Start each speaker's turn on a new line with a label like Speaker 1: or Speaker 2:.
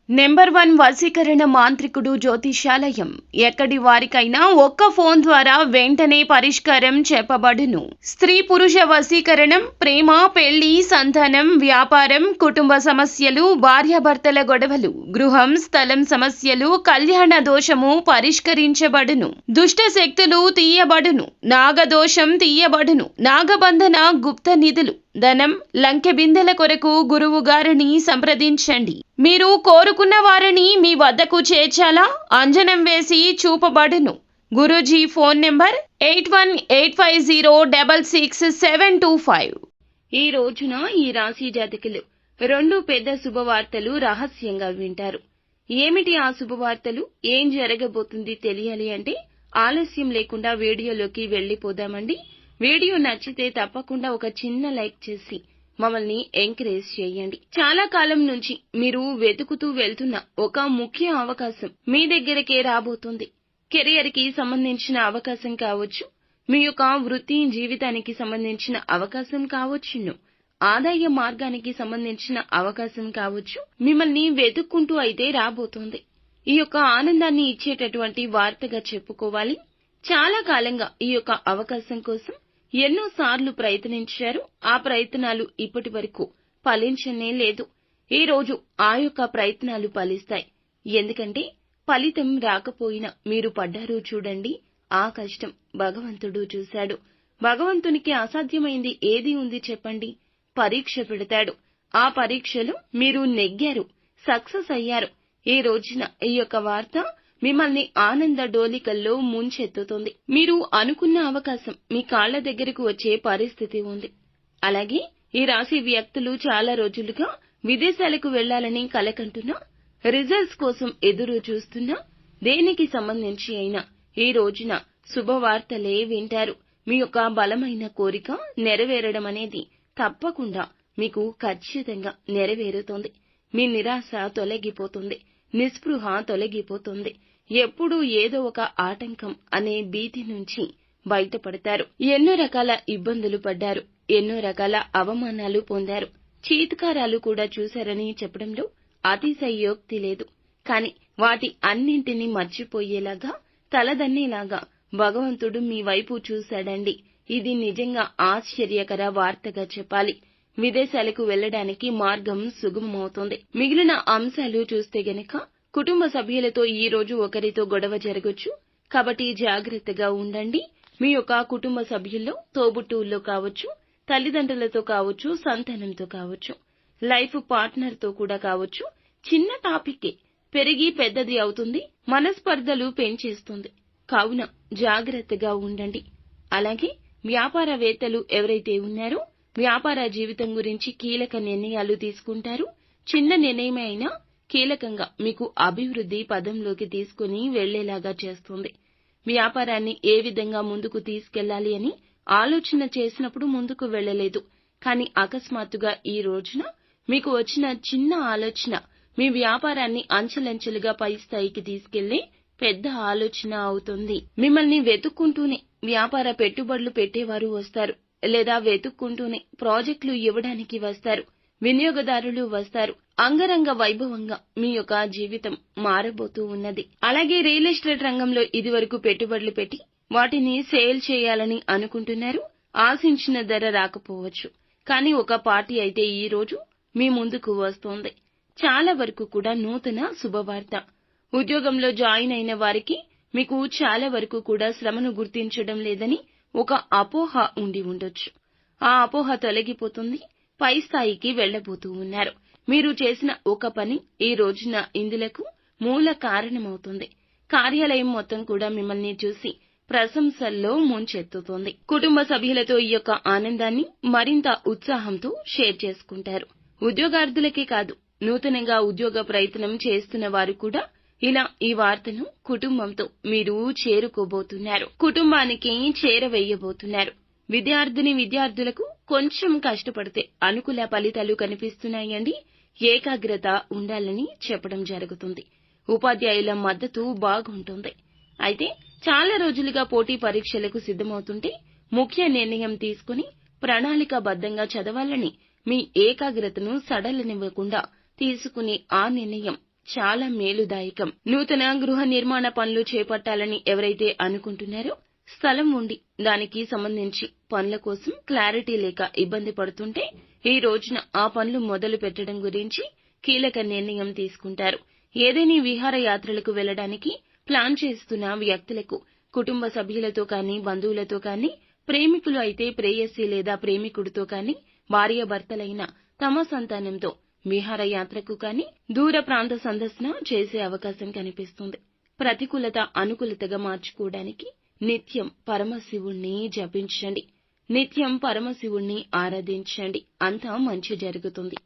Speaker 1: Number 1 వశీకరణ మాంత్రికుడు జ్యోతిషాలయం. ఎక్కడి వారికైనా ఒక్క ఫోన్ ద్వారా వెంటనే పరిష్కారం చెప్పబడును. స్త్రీ పురుష వశీకరణం, ప్రేమ, పెళ్లి, సంతానం, వ్యాపారం, కుటుంబ సమస్యలు, భార్యాభర్తల గొడవలు, గృహం, స్థలం సమస్యలు, కళ్యాణ దోషము పరిష్కరించబడును. దుష్ట శక్తులు తీయబడును. నాగదోషం తీయబడును. నాగబంధన, గుప్త నిధులు, ధనం, లంకె బిందెల కొరకు గురువు గారిని సంప్రదించండి. మీరు కోరుకున్న వారిని మీ వద్దకు చేర్చాలా? అంజనం వేసి చూపబడును. Guruji phone number 8185066725. ఈ రోజున ఈ రాశి జాతకులు 2 పెద్ద శుభవార్తలు రహస్యంగా వింటారు. ఏమిటి ఆ శుభవార్తలు? ఏం జరగబోతుంది తెలియాలి అంటే ఆలస్యం లేకుండా వీడియోలోకి వెళ్లిపోదామండి. వీడియో నచ్చితే తప్పకుండా ఒక చిన్న లైక్ చేసి మమ్మల్ని ఎంకరేజ్ చేయండి. చాలా కాలం నుంచి మీరు వెతుకుతూ వెళ్తున్న ఒక ముఖ్య అవకాశం మీ దగ్గరకే రాబోతుంది. కెరియర్ కి సంబంధించిన అవకాశం కావచ్చు, మీ యొక్క వృత్తి జీవితానికి సంబంధించిన అవకాశం కావచ్చును, ఆదాయ మార్గానికి సంబంధించిన అవకాశం కావచ్చు, మిమ్మల్ని వెతుక్కుంటూ అయితే రాబోతుంది. ఈ యొక్క ఆనందాన్ని ఇచ్చేటటువంటి వార్తగా చెప్పుకోవాలి. చాలా కాలంగా ఈ యొక్క అవకాశం కోసం ఎన్నోసార్లు ప్రయత్నించారు. ఆ ప్రయత్నాలు ఇప్పటి వరకు ఫలించనే లేదు. ఈ రోజు ఆ యొక్క ప్రయత్నాలు ఫలిస్తాయి. ఎందుకంటే ఫలితం రాకపోయినా మీరు పడ్డారు చూడండి, ఆ కష్టం భగవంతుడు చూశాడు. భగవంతునికి అసాధ్యమైంది ఏది ఉంది చెప్పండి? పరీక్ష పెడతాడు. ఆ పరీక్షలో మీరు నెగ్గారు, సక్సెస్ అయ్యారు. ఈ రోజున ఈ యొక్క వార్త మిమ్మల్ని ఆనంద డోలికల్లో ముంచెత్తుతుంది. మీరు అనుకున్న అవకాశం మీ కాళ్ల దగ్గరకు వచ్చే పరిస్థితి ఉంది. అలాగే ఈ రాశి వ్యక్తులు చాలా రోజులుగా విదేశాలకు వెళ్లాలని కలకంటున్నా, రిజల్ట్స్ కోసం ఎదురు చూస్తున్నా, దేనికి సంబంధించి అయినా ఈ రోజున శుభవార్తలే వింటారు. మీ యొక్క బలమైన కోరిక నెరవేరడం అనేది తప్పకుండా మీకు ఖచ్చితంగా నెరవేరుతుంది. మీ నిరాశ తొలగిపోతుంది. నిస్పృహ తొలగిపోతుంది. ఎప్పుడూ ఏదో ఒక ఆటంకం అనే భీతి నుంచి బయటపడతారు. ఎన్నో రకాల ఇబ్బందులు పడ్డారు. ఎన్నో రకాల అవమానాలు పొందారు. చీత్కారాలు కూడా చూశారని చెప్పడంలో అతిశయోక్తి లేదు. కాని వాటి అన్నింటినీ మర్చిపోయేలాగా, తలదన్నేలాగా భగవంతుడు మీ వైపు చూశాడండి. ఇది నిజంగా ఆశ్చర్యకర వార్తగా చెప్పాలి. విదేశాలకు వెళ్లడానికి మార్గం సుగమమవుతుంది. మిగిలిన అంశాలు చూస్తే గనక కుటుంబ సభ్యులతో ఈ రోజు ఒకరితో గొడవ జరగొచ్చు. కాబట్టి జాగ్రత్తగా ఉండండి. మీ యొక్క కుటుంబ సభ్యుల్లో తోబుట్టువుల్లో కావచ్చు, తల్లిదండ్రులతో కావచ్చు, సంతానంతో కావచ్చు, లైఫ్ పార్ట్నర్ తో కూడా కావచ్చు. చిన్న టాపిక్కే పెరిగి పెద్దది అవుతుంది. మనస్పర్ధలు పెంచేస్తుంది. కావున జాగ్రత్తగా ఉండండి. అలాగే వ్యాపారవేత్తలు ఎవరైతే ఉన్నారో వ్యాపార జీవితం గురించి కీలక నిర్ణయాలు తీసుకుంటారు. చిన్న నిర్ణయమే అయినా కీలకంగా మీకు అభివృద్ధి పదంలోకి తీసుకుని వెళ్లేలాగా చేస్తుంది. వ్యాపారాన్ని ఏ విధంగా ముందుకు తీసుకెళ్లాలి అని ఆలోచన చేసినప్పుడు ముందుకు వెళ్లలేదు. కానీ అకస్మాత్తుగా ఈ రోజున మీకు వచ్చిన చిన్న ఆలోచన మీ వ్యాపారాన్ని అంచెలంచెలుగా పై స్థాయికి తీసుకెళ్లే పెద్ద ఆలోచన అవుతుంది. మిమ్మల్ని వెతుక్కుంటూనే వ్యాపార పెట్టుబడులు పెట్టేవారు వస్తారు. లేదా వెతుక్కుంటూనే ప్రాజెక్టులు ఇవ్వడానికి వస్తారు. వినియోగదారులు వస్తారు. అంగరంగ వైభవంగా మీ యొక్క జీవితం మారబోతూ ఉన్నది. అలాగే రియల్ ఎస్టేట్ రంగంలో ఇదివరకు పెట్టుబడులు పెట్టి వాటిని సేల్ చేయాలని అనుకుంటున్నారు. ఆశించిన ధర రాకపోవచ్చు. కానీ ఒక పార్టీ అయితే ఈ రోజు మీ ముందుకు వస్తోంది. చాలా వరకు కూడా నూతన శుభవార్త. ఉద్యోగంలో జాయిన్ అయిన వారికి మీకు చాలా వరకు కూడా శ్రమను గుర్తించడం లేదని ఒక అపోహ ఉండి ఉండొచ్చు. ఆ అపోహ తొలగిపోతుంది. పై స్థాయికి వెళ్లబోతూ ఉన్నారు. మీరు చేసిన ఒక పని ఈ రోజున ఇందులకు మూల కారణమవుతుంది. కార్యాలయం మొత్తం కూడా మిమ్మల్ని చూసి ప్రశంసల్లో ముంచెత్తుతోంది. కుటుంబ సభ్యులతో ఈ యొక్క ఆనందాన్ని మరింత ఉత్సాహంతో షేర్ చేసుకుంటారు. ఉద్యోగార్థులకే కాదు, నూతనంగా ఉద్యోగ ప్రయత్నం చేస్తున్న వారు కూడా ఇలా ఈ వార్తను కుటుంబంతో మీరు చేరుకోబోతున్నారు. కుటుంబానికి చేరవేయబోతున్నారు. విద్యార్థులకు కొంచెం కష్టపడితే అనుకూల ఫలితాలు కనిపిస్తున్నాయండి. ఏకాగ్రత ఉండాలని చెప్పడం జరుగుతుంది. ఉపాధ్యాయుల మద్దతు బాగుంటుంది. అయితే చాలా రోజులుగా పోటీ పరీక్షలకు సిద్ధమవుతుంటే ముఖ్య నిర్ణయం తీసుకుని ప్రణాళికాబద్ధంగా చదవాలని మీ ఏకాగ్రతను సడలనివ్వకుండా తీసుకునే ఆ నిర్ణయం చాలా మేలుదాయకం. నూతన గృహ నిర్మాణ పనులు చేపట్టాలని ఎవరైతే అనుకుంటున్నారో, స్థలం ఉండి దానికి సంబంధించి పనుల కోసం క్లారిటీ లేక ఇబ్బంది పడుతుంటే ఈ రోజున ఆ పనులు మొదలు పెట్టడం గురించి కీలక నిర్ణయం తీసుకుంటారు. ఏదేని విహారయాత్రలకు వెళ్లడానికి ప్లాన్ చేస్తున్న వ్యక్తులకు కుటుంబ సభ్యులతో కానీ, బంధువులతో కానీ, ప్రేమికులు అయితే ప్రేయసి లేదా ప్రేమికుడితో కానీ, భార్యాభర్తలైన తమ సంతానంతో విహారయాత్రకు కానీ, దూర ప్రాంత సందర్శన చేసే అవకాశం కనిపిస్తుంది. ప్రతికూలత అనుకూలతగా మార్చుకోవడానికి నిత్యం పరమశివుణ్ణి జపించండి. నిత్యం పరమశివుణ్ణి ఆరాధించండి. అంతా మంచి జరుగుతుంది.